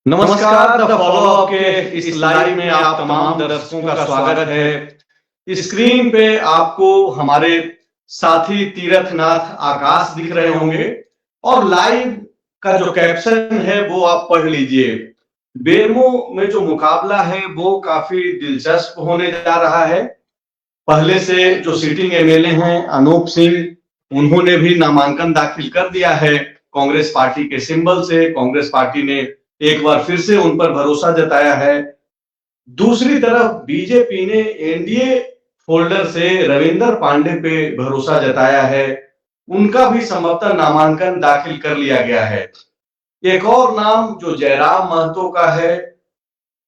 नमस्कार, the follow up के इस लाइव में आप तमाम दर्शकों का स्वागत है। स्क्रीन पे आपको हमारे साथी तीर्थनाथ आकाश दिख रहे होंगे और लाइव का जो कैप्शन है वो आप पढ़ लीजिए। बेरमो में जो मुकाबला है वो काफी दिलचस्प होने जा रहा है। पहले से जो सिटिंग एमएलए हैं अनूप सिंह, उन्होंने भी नामांकन दाखिल कर दिया है कांग्रेस पार्टी के सिंबल से। कांग्रेस पार्टी ने एक बार फिर से उन पर भरोसा जताया है। दूसरी तरफ बीजेपी ने एनडीए फोल्डर से रविंदर पांडे पे भरोसा जताया है, उनका भी संभवतः नामांकन दाखिल कर लिया गया है। एक और नाम जो जयराम महतो का है,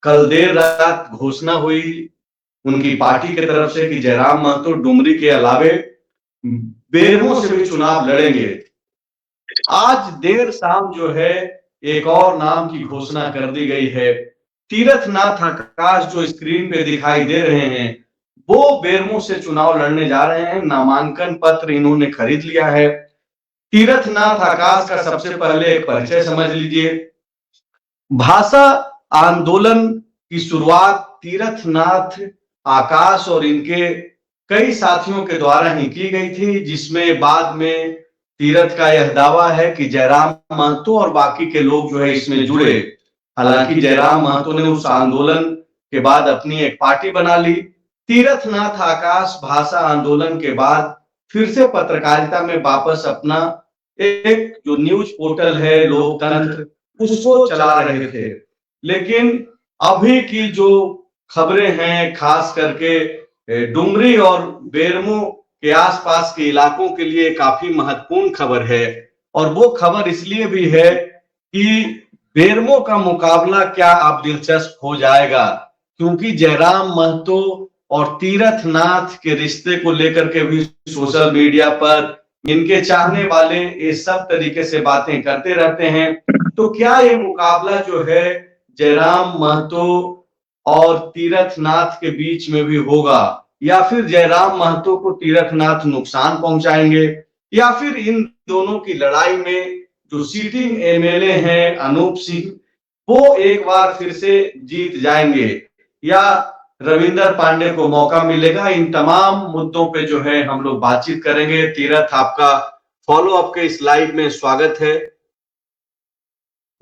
कल देर रात घोषणा हुई उनकी पार्टी की तरफ से कि जयराम महतो डुमरी के अलावे बेरमो से भी चुनाव लड़ेंगे। आज देर शाम जो है एक और नाम की घोषणा कर दी गई है। तीर्थनाथ आकाश जो स्क्रीन पे दिखाई दे रहे हैं वो बेरमो से चुनाव लड़ने जा रहे हैं। नामांकन पत्र इन्होंने खरीद लिया है। तीर्थनाथ आकाश का सबसे पहले एक परिचय समझ लीजिए। भाषा आंदोलन की शुरुआत तीर्थनाथ आकाश और इनके कई साथियों के द्वारा ही की गई थी, जिसमें बाद में तीरथ का यह दावा है कि जयराम महतो और बाकी के लोग जो है इसमें जुड़े। हालांकि जयराम महतो ने उस आंदोलन के बाद अपनी एक पार्टी बना ली। तीर्थनाथ आकाश भाषा आंदोलन के बाद फिर से पत्रकारिता में वापस अपना एक जो न्यूज पोर्टल है लोकतंत्र, उसको चला रहे थे। लेकिन अभी की जो खबरें हैं, खास करके डुमरी और बेरमो के आसपास के इलाकों के लिए काफी महत्वपूर्ण खबर है। और वो खबर इसलिए भी है कि बेरमो का मुकाबला क्या अब दिलचस्प हो जाएगा, क्योंकि जयराम महतो और तीर्थनाथ के रिश्ते को लेकर के भी सोशल मीडिया पर इनके चाहने वाले ये सब तरीके से बातें करते रहते हैं। तो क्या ये मुकाबला जो है जयराम महतो और तीर्थनाथ के बीच में भी होगा, या फिर जयराम महतो को तीर्थनाथ नुकसान पहुंचाएंगे, या फिर इन दोनों की लड़ाई में जो सिटिंग एमएलए हैं अनूप सिंह वो एक बार फिर से जीत जाएंगे, या रविंदर पांडे को मौका मिलेगा। इन तमाम मुद्दों पे जो है हम लोग बातचीत करेंगे। तीरथ, आपका फॉलो अप के इस लाइव में स्वागत है।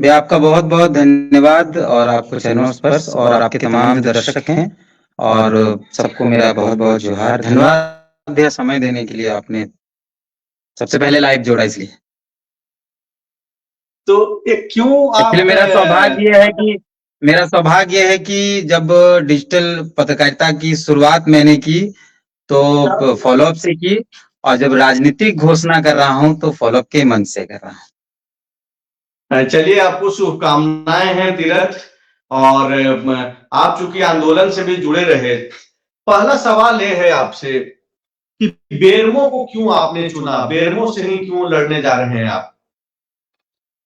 आपका बहुत बहुत धन्यवाद, और आपको चैनल स्पर्श और आपके तमाम जो दर्शक हैं और सबको मेरा बहुत बहुत जोहार। धन्यवाद दिया समय देने के लिए, आपने सबसे पहले लाइव जोड़ा इसलिए। तो ये क्यों आप मेरा सौभाग्य है कि जब डिजिटल पत्रकारिता की शुरुआत मैंने की तो फॉलो अप से की, और जब राजनीतिक घोषणा कर रहा हूं तो फॉलो अप के मन से कर रहा हूं। चलिए, आपको शुभकामनाएं हैं तीरथ। और आप चूंकि आंदोलन से भी जुड़े रहे, पहला सवाल ये है आपसे कि बेरमो को क्यों आपने चुना, बेरमो से ही क्यों लड़ने जा रहे हैं आप?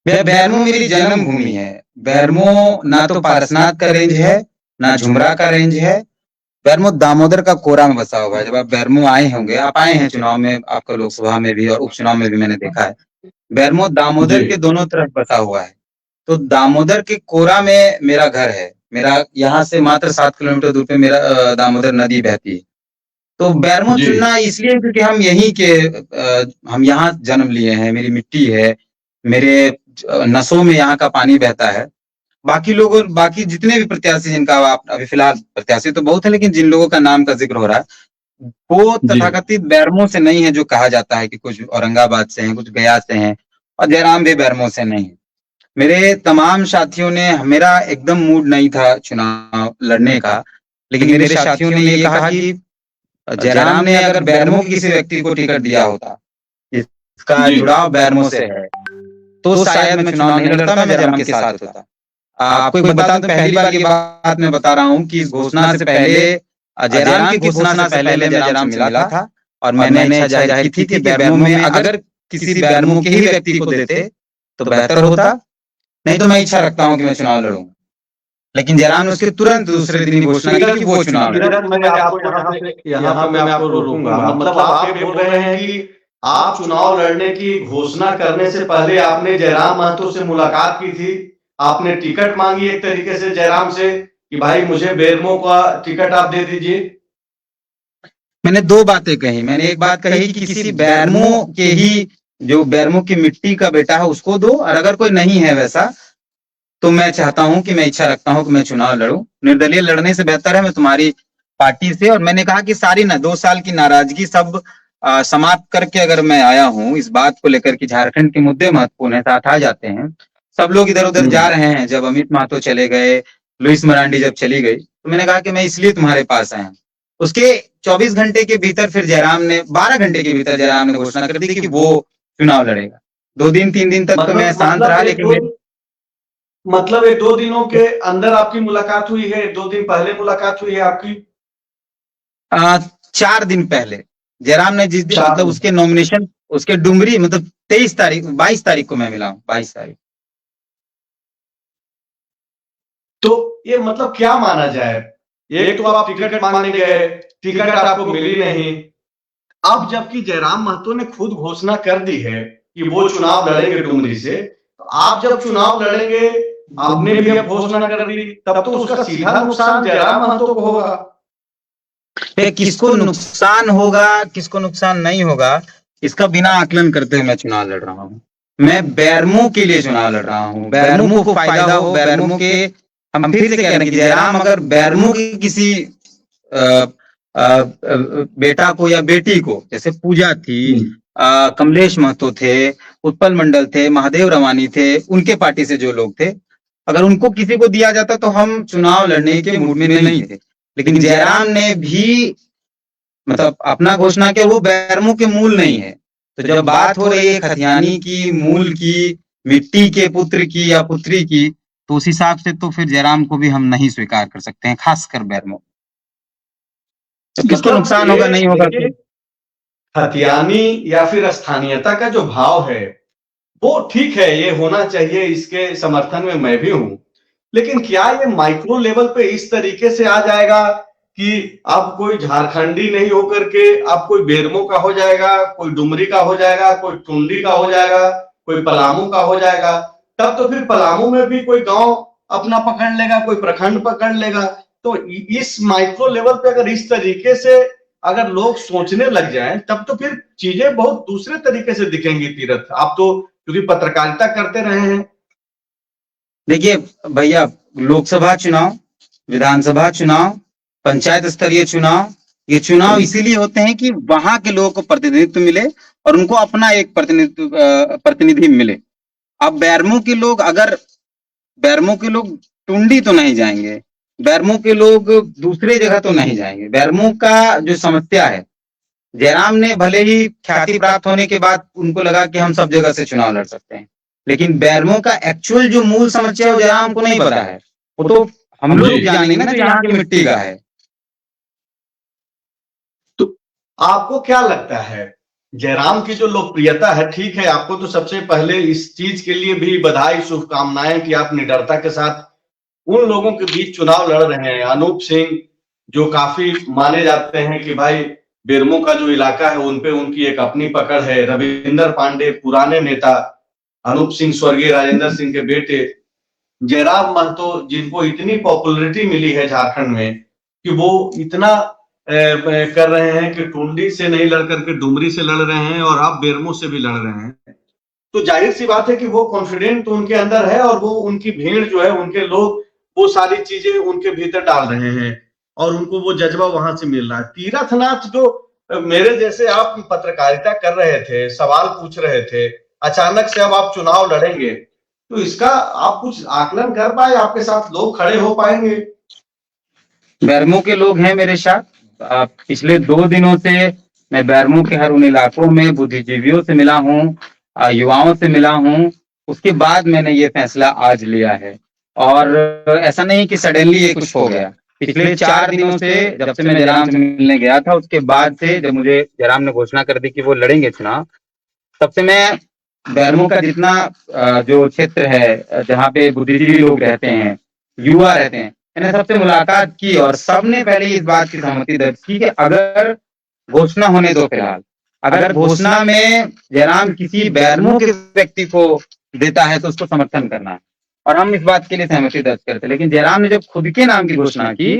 बेरमो मेरी जन्मभूमि है। बेरमो ना तो पारसनाथ का रेंज है, ना झुमरा का रेंज है। बेरमो दामोदर का कोरा में बसा हुआ है। जब आप बेरमो आए होंगे, आप आए हैं चुनाव में, आपका लोकसभा में भी और उपचुनाव में भी मैंने देखा है, बेरमो दामोदर के दोनों तरफ बसा हुआ है। तो दामोदर के कोरा में मेरा घर है। मेरा यहाँ से मात्र 7 किलोमीटर दूर पे मेरा दामोदर नदी बहती है। तो बेरमो चुनना इसलिए क्योंकि हम यहीं के हम यहाँ जन्म लिए हैं, मेरी मिट्टी है, मेरे नसों में यहाँ का पानी बहता है। बाकी जितने भी प्रत्याशी, जिनका आप अभी फिलहाल, प्रत्याशी तो बहुत है लेकिन जिन लोगों का नाम का जिक्र हो रहा है वो तथाकथित बेरमो से नहीं है, जो कहा जाता है कि कुछ औरंगाबाद से हैं, कुछ गया से हैं, और जयराम भी बेरमो से नहीं है। मेरे तमाम साथियों ने, मेरा एकदम मूड नहीं था चुनाव लड़ने का, लेकिन मेरे साथियों ने ये कहा कि जयराम ने अगर बेरमो के किसी व्यक्ति को टिकट दिया होता जिसका जुड़ाव बेरमो से है तो शायद मैं चुनाव नहीं लड़ता, मैं जयराम के साथ होता। आपको बता दूं, पहली बार की बात मैं बता रहा हूँ कि इस घोषणा से पहले, जयराम की घोषणा से पहले मैं जयराम से मिला था और मैंने इच्छा जाहिर की थी कि बेरमो में अगर किसी बेरमो के ही व्यक्ति को देते तो बेहतर होता, नहीं तो मैं इच्छा रखता हूँ कि मैं चुनाव लड़ूं। लेकिन जयराम ने उसके तुरंत दूसरे दिन ही घोषणा की कि वो चुनाव लड़ेगा। मैं आपको यहाँ पे मैं आपको रोकूंगा। मतलब आप ये बोल रहे हैं कि आप चुनाव लड़ने की घोषणा करने से पहले आपने जयराम महतो से मुलाकात की थी, आपने टिकट मांगी एक तरीके से जयराम से कि भाई मुझे बेरमो का टिकट आप दे दीजिए। मैंने दो बातें कही। मैंने एक बात कही कि किसी बेरमो के ही, जो बेरमो की मिट्टी का बेटा है उसको दो, और अगर कोई नहीं है वैसा तो मैं चाहता हूं कि मैं इच्छा रखता हूं कि मैं चुनाव लड़ूं। निर्दलीय लड़ने से बेहतर है मैं तुम्हारी पार्टी से। और मैंने कहा कि सारी 2 साल की नाराजगी सब समाप्त करके अगर मैं आया हूं इस बात को लेकर कि झारखंड के मुद्दे महत्वपूर्ण है, साथ आ जाते हैं। सब लोग इधर उधर जा रहे हैं, जब अमित महतो चले गए, लुइस मरांडी जब चली गई, तो मैंने कहा कि मैं इसलिए तुम्हारे पास आया हूं। उसके 24 घंटे के भीतर फिर जयराम ने, 12 घंटे के भीतर जयराम ने घोषणा कर दी कि वो चुनाव लड़ेगा। 2 दिन 3 दिन तक तो मैं शांत रहा, लेकिन मतलब 1-2 दिनों के अंदर आपकी मुलाकात हुई है? 2 दिन पहले मुलाकात हुई है आपकी? 4 दिन पहले जयराम ने जिस दिन, मतलब उसके नॉमिनेशन, उसके डुमरी, मतलब 22 तारीख को मैं मिला हूँ, 22 तारीख। तो ये मतलब क्या माना जाए? एक तो आप टिकट मांगने गए, टिकट आपको मिली नहीं। अब जबकि जयराम महतो ने खुद घोषणा कर दी है कि वो चुनाव लड़ेंगे डुमरी से, तो आप जब चुनाव लड़ेंगे, आपने भी अब घोषणा कर दी, तब तो उसका सीधा नुकसान जयराम महतो को होगा। किसको नुकसान होगा, किसको नुकसान नहीं होगा, इसका बिना आकलन करते हुए मैं चुनाव लड़ रहा हूँ। मैं बेरमो के लिए चुनाव लड़ रहा हूँ, बेरमो को फायदा हो, बेरमो के, हम फिर से कह रहे हैं कि जयराम अगर बेरमो की किसी बेटा को या बेटी को, जैसे पूजा थी, कमलेश महतो थे, उत्पल मंडल थे, महादेव रवानी थे, उनके पार्टी से जो लोग थे, अगर उनको किसी को दिया जाता तो हम चुनाव लड़ने के मूड में नहीं थे। लेकिन जयराम ने भी मतलब अपना घोषणा किया, वो बेरमो के मूल नहीं है। तो जब बात हो रही है खतियानी की, मूल की, मिट्टी के पुत्र की या पुत्री की, तो उस हिसाब से तो फिर जयराम को भी हम नहीं स्वीकार कर सकते हैं, खासकर बेरमो। तो किसको नुकसान होगा, नहीं होगा? खतियानी या फिर स्थानीयता का जो भाव है वो ठीक है, ये होना चाहिए, इसके समर्थन में मैं भी हूं। लेकिन क्या ये माइक्रो लेवल पे इस तरीके से आ जाएगा कि अब कोई झारखंडी नहीं होकर के अब कोई बेरमो का हो जाएगा, कोई डुमरी का हो जाएगा, कोई टुंडी का हो जाएगा, कोई पलामू का हो जाएगा? तब तो फिर पलामू में भी कोई गांव अपना पकड़ लेगा, कोई प्रखंड पकड़ लेगा। तो इस माइक्रो लेवल पे अगर इस तरीके से अगर लोग सोचने लग जाएं, तब तो फिर चीजें बहुत दूसरे तरीके से दिखेंगी। तीरथ, आप तो क्योंकि पत्रकारिता करते रहे हैं। देखिए भैया, लोकसभा चुनाव, विधानसभा चुनाव, पंचायत स्तरीय चुनाव, ये चुनाव इसीलिए होते हैं कि वहां के लोगों को प्रतिनिधित्व मिले और उनको अपना एक प्रतिनिधि मिले। अब बेरमो के लोग, अगर बेरमो के लोग टुंडी तो नहीं जाएंगे, बेरमो के लोग दूसरे जगह तो नहीं जाएंगे। बेरमो का जो समस्या है, जयराम ने भले ही ख्याति प्राप्त होने के बाद उनको लगा कि हम सब जगह से चुनाव लड़ सकते हैं, लेकिन बेरमो का एक्चुअल जो मूल समस्या है जयराम को नहीं पता है। वो तो हम लोग जानेंगे ना, जो यहाँ की मिट्टी का है। तो आपको क्या लगता है जयराम की जो लोकप्रियता है, ठीक है, आपको तो सबसे पहले इस चीज के लिए भी बधाई, शुभकामनाएं कि आप निडरता के साथ उन लोगों के बीच चुनाव लड़ रहे हैं। अनूप सिंह जो काफी माने जाते हैं कि भाई बेरमो का जो इलाका है उनपे उनकी एक अपनी पकड़ है। रविंदर पांडे पुराने नेता, अनूप सिंह स्वर्गीय राजेंद्र सिंह के बेटे, जयराम महतो जिनको इतनी पॉपुलैरिटी मिली है झारखंड में कि वो इतना कर रहे हैं कि टुंडी से नहीं लड़ करके डुमरी से लड़ रहे हैं और आप बेरमो से भी लड़ रहे हैं। तो जाहिर सी बात है कि वो कॉन्फिडेंट तो उनके अंदर है और वो उनकी भीड़ जो है, उनके लोग वो सारी चीजें उनके भीतर डाल रहे हैं और उनको वो जज्बा वहां से मिल रहा है। तीरथनाथ जो मेरे जैसे आप पत्रकारिता कर रहे थे, सवाल पूछ रहे थे, अचानक से अब आप चुनाव लड़ेंगे, तो इसका आप कुछ आकलन कर पाए? आपके साथ लोग खड़े हो पाएंगे? बेरमो के लोग हैं मेरे साथ। पिछले 2 दिनों से मैं बेरमो के हर उन इलाकों में बुद्धिजीवियों से मिला हूँ, युवाओं से मिला हूँ। उसके बाद मैंने ये फैसला आज लिया है और ऐसा नहीं कि सडनली ये कुछ हो गया। पिछले 4 दिनों से, जब से मैं जयराम से मिलने गया था, उसके बाद से जब मुझे जयराम ने घोषणा कर दी कि वो लड़ेंगे चुनाव, तब से मैं बेरमो का जितना जो क्षेत्र है जहाँ पे बुद्धिजीवी लोग रहते हैं, युवा रहते हैं, मैंने सबसे मुलाकात की और सबने पहले इस बात की सहमति दर्ज की कि अगर घोषणा होने दो फिलहाल, अगर घोषणा में जयराम किसी बैरमू के व्यक्ति को देता है तो उसको समर्थन करना है, और हम इस बात के लिए सहमति दर्ज करते। लेकिन जयराम ने जब खुद के नाम की घोषणा की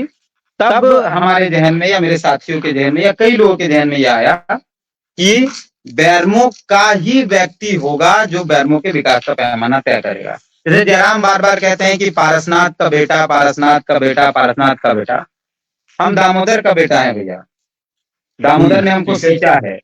तब हमारे जहन में या मेरे साथियों के जहन में या कई लोगों के जहन में यह आया कि बैरमू का ही व्यक्ति होगा जो बैरमू के विकास का पैमाना तय करेगा। जैसे जयराम बार बार कहते हैं कि पारसनाथ का बेटा, पारसनाथ का बेटा, पारसनाथ का बेटा। हम दामोदर का बेटा है भैया, दामोदर ने हमको सींचा है,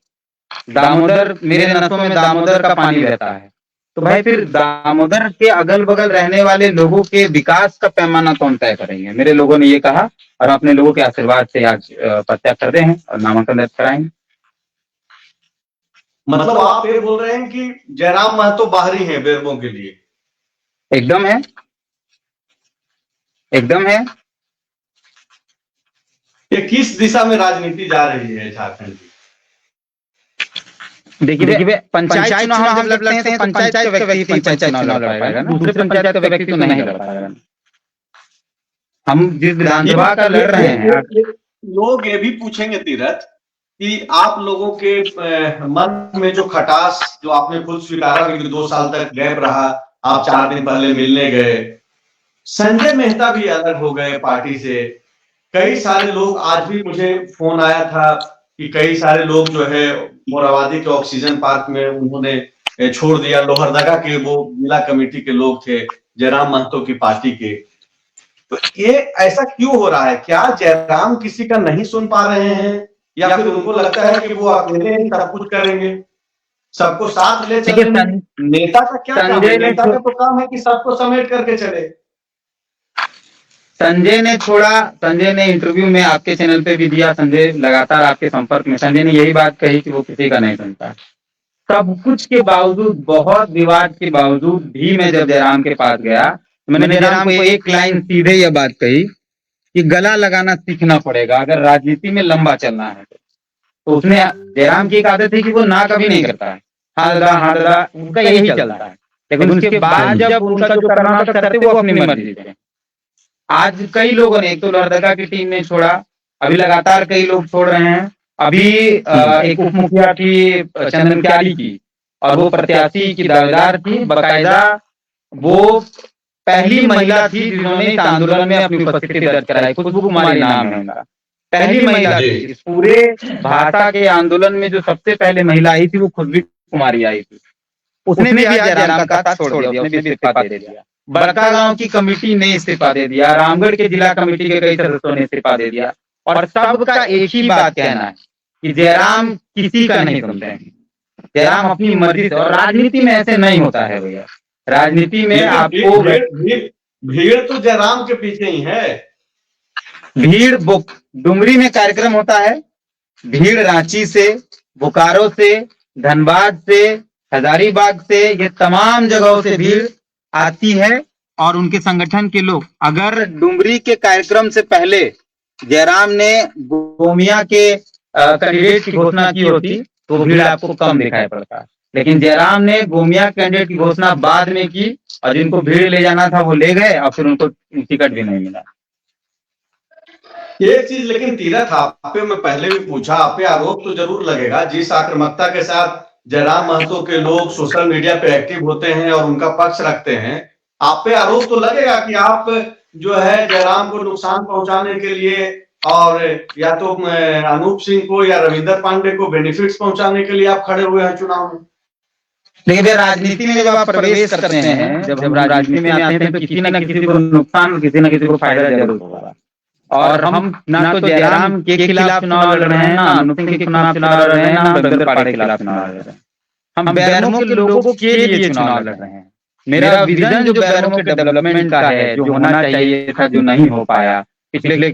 दामोदर, मेरे नसों में दामोदर का पानी बहता है। तो भाई फिर दामोदर के अगल बगल रहने वाले लोगों के विकास का पैमाना कौन तय करेंगे? मेरे लोगों ने ये कहा और अपने लोगों के आशीर्वाद से आज प्रत्याश कर रहे हैं और नामांकन दर्ज कराएंगे। मतलब आप ये बोल रहे हैं कि जयराम महतो बाहरी है बेरमो के लिए? एकदम है, एकदम है। ये किस दिशा में राजनीति जा रही है झारखंड की? देखिए पंचायत चुनाव हम जब लड़ते हैं तो पंचायत का व्यक्ति पंचायत चुनाव लड़ पाएगा ना, दूसरे पंचायत का व्यक्ति तो नहीं लड़ पाएगा। हम जिस विधानसभा का लड़ रहे हैं, लोग ये भी पूछेंगे तीरथ कि आप लोगों के मन में जो खटास, जो आपने खुद स्वीकारा कि 2 साल तक गैप रहा, आप 4 दिन पहले मिलने गए, संजय मेहता भी अलग हो गए पार्टी से, कई सारे लोग, आज भी मुझे फोन आया था कि कई सारे लोग जो है मोराबादी के ऑक्सीजन पार्क में उन्होंने छोड़ दिया। लोहरदगा के वो जिला कमेटी के लोग थे जयराम महतो की पार्टी के। तो ये ऐसा क्यों हो रहा है? क्या जयराम किसी का नहीं सुन पा रहे हैं या फिर उनको लगता है कि वो अकेले ही सब कुछ करेंगे, सबको साथ ले चलेंगे? नेता का क्या काम है? नेता का तो काम है कि सबको समेट करके चले। संजय ने इंटरव्यू में आपके चैनल पे भी दिया, संजय लगातार आपके संपर्क में, संजय ने यही बात कही कि वो किसी का नहीं सुनता। सब कुछ के बावजूद, बहुत विवाद के बावजूद भी मैं जब जयराम के पास गया, मैंने जयराम को एक लाइन सीधे यह बात कही कि गला लगाना सीखना पड़ेगा अगर राजनीति में लंबा चलना है। तो उसने, जयराम की एक आदत है कि वो ना कभी नहीं करता है, हाँ दादा उनका यही चलता है। लेकिन उसके बाद जब उनका जो करना था करते वो अपनी मर्जी से। आज कई लोगों ने, एक तो लोहरदगा की टीम ने छोड़ा, अभी लगातार कई लोग छोड़ रहे हैं। अभी एक उप मुखिया थी चंदन क्यारी की, और वो प्रत्याशी की दावेदार थी, बकायदा वो पहली महिला थी जिन्होंने इस आंदोलन में अपनी उपस्थिति दर्ज कराई। खुशबू कुमारी नाम है उनका, पहली महिला थी इस पूरे भाषा के आंदोलन में। जो सबसे पहले महिला आई थी वो खुशबू कुमारी आई थी। उसने भी आज जयराम का साथ छोड़ दिया, उसने भी इस्तीफा दे दिया। बड़कागांव की कमेटी ने इस्तीफा दे दिया, रामगढ़ के जिला कमेटी के कई सदस्यों ने इस्तीफा दे दिया, और सबका एक ही बात कहना है कि जयराम किसी का नहीं सुनते हैं, जयराम अपनी मर्जी से। और राजनीति में ऐसे नहीं होता है भैया, राजनीति में आपको भीड़ तो जयराम के पीछे ही है। भीड़ डुमरी में कार्यक्रम होता है, भीड़ रांची से, बोकारो से, धनबाद से, हजारीबाग से, ये तमाम जगहों से भीड़ आती है। और उनके संगठन के लोग, अगर डुमरी के कार्यक्रम से पहले जयराम ने गोमिया के कैंडिडेट की घोषणा की होती तो भीड़ आपको कम दिखाई पड़ता, लेकिन जयराम ने गोमिया कैंडिडेट की घोषणा बाद में की, और जिनको भीड़ ले जाना था वो ले गए, और फिर उनको टिकट भी नहीं मिला। ये चीज लेकिन तीरथ, आप पे मैं पहले भी पूछा, आप पे आरोप तो जरूर लगेगा, जिस आक्रामकता के साथ जयराम महतो के लोग सोशल मीडिया पे एक्टिव होते हैं और उनका पक्ष रखते हैं, आप पे आरोप तो लगेगा कि आप जो है जयराम को नुकसान पहुंचाने के लिए, और या तो अनूप सिंह को या रविंदर पांडे को बेनिफिट्स पहुंचाने के लिए आप खड़े हुए हैं चुनाव में। लेकिन राजनीति में जब आप प्रवेश करते हैं, जब हम राजनीति में आते हैं तो किसी न किसी को नुकसान, किसी न किसी को फायदा जरूर होगा। और हम ना तो जयराम के खिलाफ चुनाव लड़ रहे हैं, ना अनूप सिंह के खिलाफ चुनाव लड़ रहे हैं, ना रविंदर पांडे के खिलाफ चुनाव लड़ रहे हैं। हम बैरमो के लोगों के लिए चुनाव लड़ रहे हैं। मेरा विजन जो बैरमो के डेवलपमेंट का है, जो होना चाहिए था, जो नहीं हो पाया पिछले,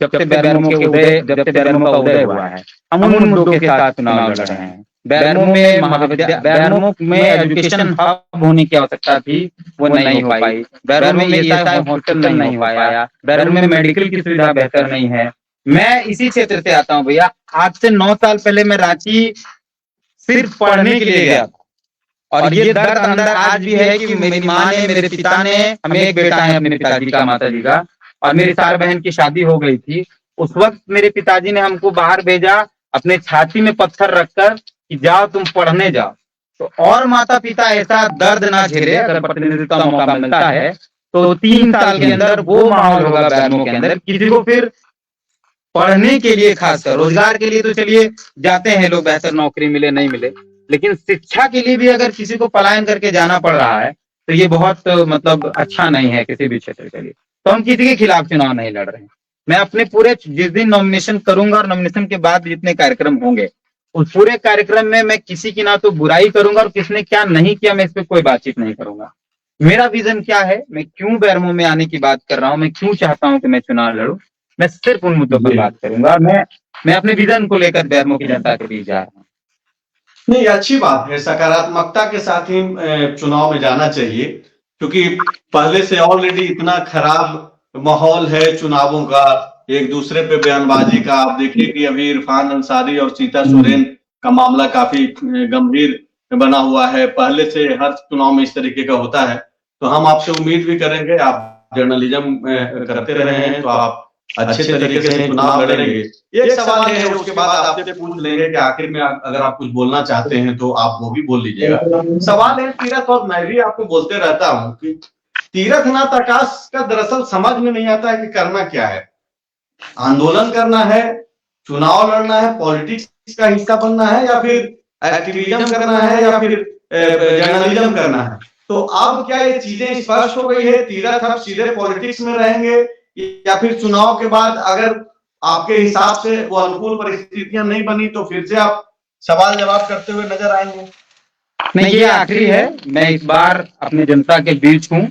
जब से बैरमो के उदय, जब से बैरमो का उदय हुआ है, हम उन मुद्दों के साथ चुनाव लड़ रहे हैं। बैरमो में महाविद्यालय, बैरमो में एजुकेशन हब होने की आवश्यकता थी, वो नहीं हो पाई। बैरमो में ऐसा हॉस्पिटल नहीं हो पाया, बैरमो में मेडिकल की सुविधा बेहतर नहीं है। मैं इसी क्षेत्र से आता हूँ भैया। आज से 9 साल पहले मैं रांची सिर्फ पढ़ने के लिए गया था, और ये दर्द अंदर आज भी है कि मेरी माँ ने, मेरे पिता ने, हमें एक बेटा है अपने पिताजी का, माताजी का, और मेरी 4 बहन की शादी हो गई थी। उस वक्त मेरे पिताजी ने हमको बाहर भेजा, अपने छाती में पत्थर रखकर कि जाओ तुम पढ़ने जाओ। तो और माता पिता ऐसा दर्द ना झेले, अगर प्रतिनिधित्व का मौका मिलता है तो 3 साल के अंदर वो माहौल होगा बैरमो के अंदर, किसी को फिर पढ़ने के लिए, खासकर रोजगार के लिए तो चलिए जाते हैं लोग, बेहतर नौकरी मिले नहीं मिले, लेकिन शिक्षा के लिए भी अगर किसी को पलायन करके जाना पड़ रहा है तो ये बहुत मतलब अच्छा नहीं है किसी भी क्षेत्र के लिए। तो हम किसी के खिलाफ चुनाव नहीं लड़ रहे हैं। मैं अपने पूरे, जिस दिन नॉमिनेशन करूंगा और नॉमिनेशन के बाद जितने कार्यक्रम होंगे उस पूरे कार्यक्रम में मैं किसी की ना तो बुराई करूंगा और किसने क्या नहीं किया मैं इस पे कोई बातचीत नहीं करूंगा। मेरा विजन क्या है, मैं क्यों बैरमो में आने की बात कर रहा हूँ, मैं क्यों चाहता हूँ कि मैं चुनाव लड़ूं, मैं सिर्फ उन मुद्दों पर बात करूंगा। मैं अपने विजन को लेकर बैरमो की जनता के बीच जा रहा हूँ। नहीं, अच्छी बात है, सकारात्मकता के साथ ही चुनाव में जाना चाहिए, क्योंकि पहले से ऑलरेडी इतना खराब माहौल है चुनावों का, एक दूसरे पे बयानबाजी का। आप देखिए कि अभी इरफान अंसारी और सीता सोरेन का मामला काफी गंभीर बना हुआ है। पहले से हर चुनाव में इस तरीके का होता है। तो हम आपसे उम्मीद भी करेंगे, आप जर्नलिज्म करते रहे हैं तो आप अच्छे तरीके से चुनाव लड़ेंगे। एक सवाल है, उसके बाद आपसे पूछ लेंगे कि आखिर में अगर आप कुछ बोलना चाहते हैं तो आप वो भी बोल लीजिएगा। सवाल है तीरथ, और मैं भी आपको बोलते रहता हूँ कि तीरथनाथ आकाश का दरअसल समझ में नहीं आता है कि करना क्या है। आंदोलन करना है, चुनाव लड़ना है, पॉलिटिक्स का हिस्सा बनना है, या फिर एक्टिविज्म करना है, या फिर जर्नलिज्म करना है। तो अब क्या ये चीजें स्पष्ट हो गई है? तीरथ अब सीधे पॉलिटिक्स में रहेंगे, या फिर चुनाव के बाद अगर आपके हिसाब से वो अनुकूल परिस्थितियां नहीं बनी तो फिर से आप सवाल जवाब करते हुए नजर आएंगे? नहीं, ये आखिरी है। मैं इस बार अपनी जनता के बीच हूँ।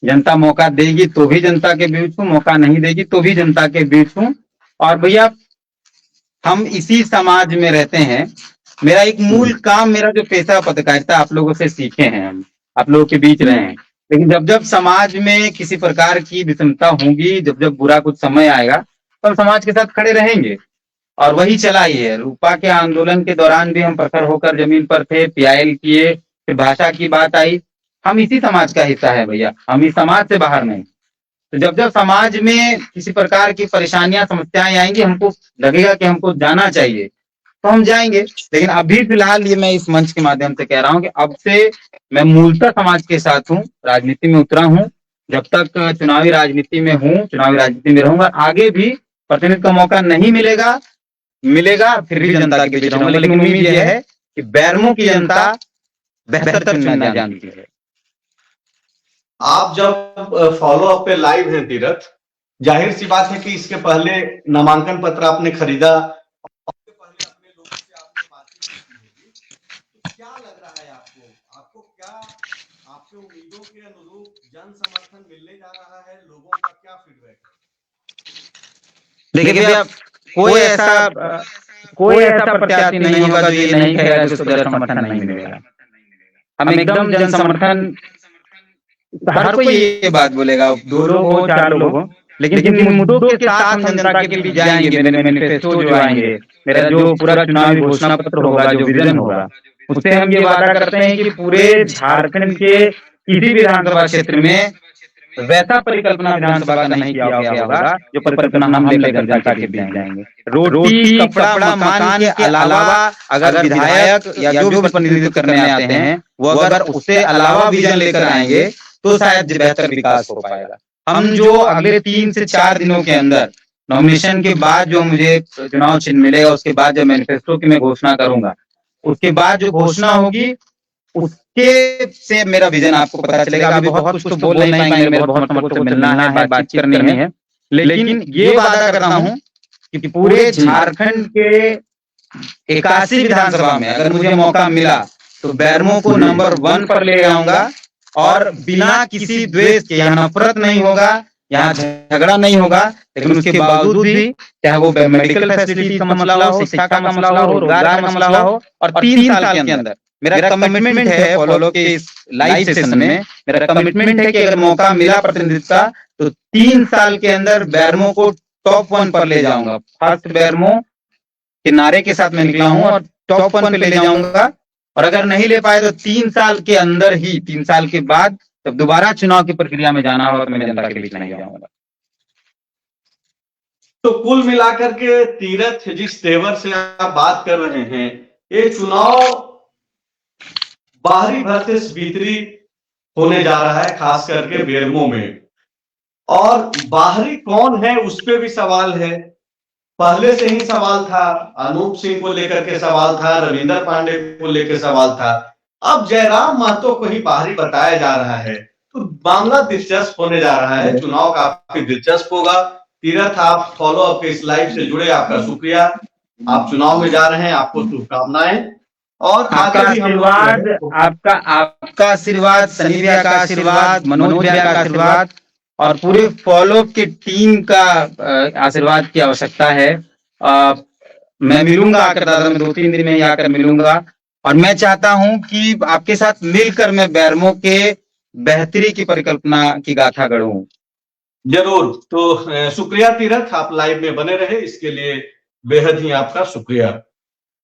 जनता मौका देगी तो भी जनता के बीच हूँ, मौका नहीं देगी तो भी जनता के बीच हूँ। और भैया हम इसी समाज में रहते हैं। मेरा एक मूल काम, मेरा जो पेशा पत्रकारिता, आप लोगों से सीखे हैं हम, आप लोगों के बीच रहे हैं। लेकिन जब जब समाज में किसी प्रकार की विषमता होगी, जब जब बुरा कुछ समय आएगा तो हम समाज के साथ खड़े रहेंगे। और वही चला ही है। रूपा के आंदोलन के दौरान भी हम पत्थर होकर जमीन पर थे, पीआईएल किए, फिर भाषा की बात आई। हम इसी समाज का हिस्सा है भैया, हम इस समाज से बाहर नहीं। तो जब जब समाज में किसी प्रकार की परेशानियां, समस्याएं आएंगी, हमको लगेगा कि हमको जाना चाहिए तो हम जाएंगे। लेकिन अभी फिलहाल ये मैं इस मंच के माध्यम से कह रहा हूँ कि अब से मैं मूलतः समाज के साथ हूँ, राजनीति में उतरा हूँ। जब तक चुनावी राजनीति में हूँ, चुनावी राजनीति में रहूंगा। आगे भी प्रतिनिधित्व का मौका नहीं मिलेगा फिर भी जनता के बीच रहूंगा। लेकिन उम्मीद यह है कि बैरमो की जनता बेहतर चुनना जानती है। आप जब फॉलो अप पे लाइव हैं तीरथ, जाहिर सी बात है कि इसके पहले नामांकन पत्र आपने खरीदा, उसके पहले अपने लोगों से आपने बातचीत की होगी, तो क्या लग रहा है आपको क्या आपके उम्मीदों के अनुरूप जन समर्थन मिलने जा रहा है? लोगों का क्या फीडबैक है? देखिए भैया, कोई ऐसा प्रत्याशी नहीं होगा जो ये नहीं कहेगा कि उसको जन समर्थन नहीं मिलेगा। हम एकदम जन समर्थन, हर कोई ये बात बोलेगा, 2 लोग हो 4 लोग हो, लेकिन जिन मुद्दों के साथ हम जनता के बीच जाएंगे, मेरे मैनिफेस्टो जो आएंगे, मेरा जो पूरा चुनावी घोषणा पत्र होगा, जो विजन होगा, उससे हम ये वादा करते हैं कि पूरे झारखंड के किसी भी विधानसभा क्षेत्र में वैसा परिकल्पना विधानसभा का नहीं किया गया होगा जो परिकल्पना हम लेकर जनता के बीच जाएंगे। रोटी कपड़ा मकान के अलावा अगर विधायक या जो भी प्रतिनिधित्व करने आते हैं वो अगर उससे अलावा विजन लेकर आएंगे तो शायद बेहतर विकास हो पाएगा। हम जो अगले 3 से 4 दिनों के अंदर, नॉमिनेशन के बाद जो मुझे चुनाव चिन्ह मिलेगा, उसके बाद जब मैनिफेस्टो की मैं घोषणा करूंगा, उसके बाद जो घोषणा होगी उसके से मेरा विजन आपको पता चलेगा। अभी बहुत कुछ तो बोल नहीं पाएंगे, मेरे बहुत लोगों से मिलना है, बातचीत करनी है, लेकिन ये वादा करता हूं कि पूरे झारखंड के 81 विधानसभा में अगर मुझे मौका मिला तो बैरमो को नंबर 1 पर ले आऊंगा। और बिना किसी द्वेष के, यहाँ नफरत नहीं होगा, यहाँ झगड़ा नहीं होगा, लेकिन उसके बावजूद भी चाहे वो मेडिकल फैसिलिटी का मसला हो, शिक्षा का मसला हो, रोजगार का मसला हो, और 3 साल के अंदर मेरा कमिटमेंट है फॉलो के इस लाइव सेशन में, मेरा कमिटमेंट है कि अगर मौका मिला प्रतिनिधित्व का तो 3 साल के अंदर बैरमो को टॉप 1 पर ले जाऊंगा। फर्स्ट बैरमो के नारे के साथ मैं निकला हूं और टॉप 1 पे ले जाऊंगा। और अगर नहीं ले पाए तो 3 साल के अंदर ही, 3 साल के बाद जब दोबारा चुनाव की प्रक्रिया में जाना होगा तो मैं जनता के बीच नहीं जाऊंगा। तो कुल मिलाकर के तीरथ, जिस तेवर से आप बात कर रहे हैं, ये चुनाव बाहरी वर्सेस भीतरी होने जा रहा है, खास करके बेरमो में। और बाहरी कौन है उस पे भी सवाल है। पहले से ही सवाल था, अनूप सिंह को लेकर के सवाल था, रविंदर पांडे को लेकर सवाल था, अब जयराम महतो को ही बाहरी बताया जा रहा है। तो मामला दिलचस्प होने जा रहा है, चुनाव काफी दिलचस्प होगा। तीरथ, आप फॉलो अप के इस लाइव से जुड़े, आपका शुक्रिया। आप चुनाव में जा रहे हैं, आपको शुभकामनाएं और आपका आशीर्वाद, आपका आशीर्वाद, सनी भैया का आशीर्वाद, मनोज भैया का आशीर्वाद और पूरे फॉलो की टीम का आशीर्वाद की आवश्यकता है। मैं मिलूंगा आकर, दादा मैं 2-3 दिन में ही आकर मिलूंगा और मैं चाहता हूं कि आपके साथ मिलकर मैं बेरमो के बेहतरी की परिकल्पना की गाथा गढ़ूं। जरूर। तो शुक्रिया तीरथ, आप लाइव में बने रहे, इसके लिए बेहद ही आपका शुक्रिया।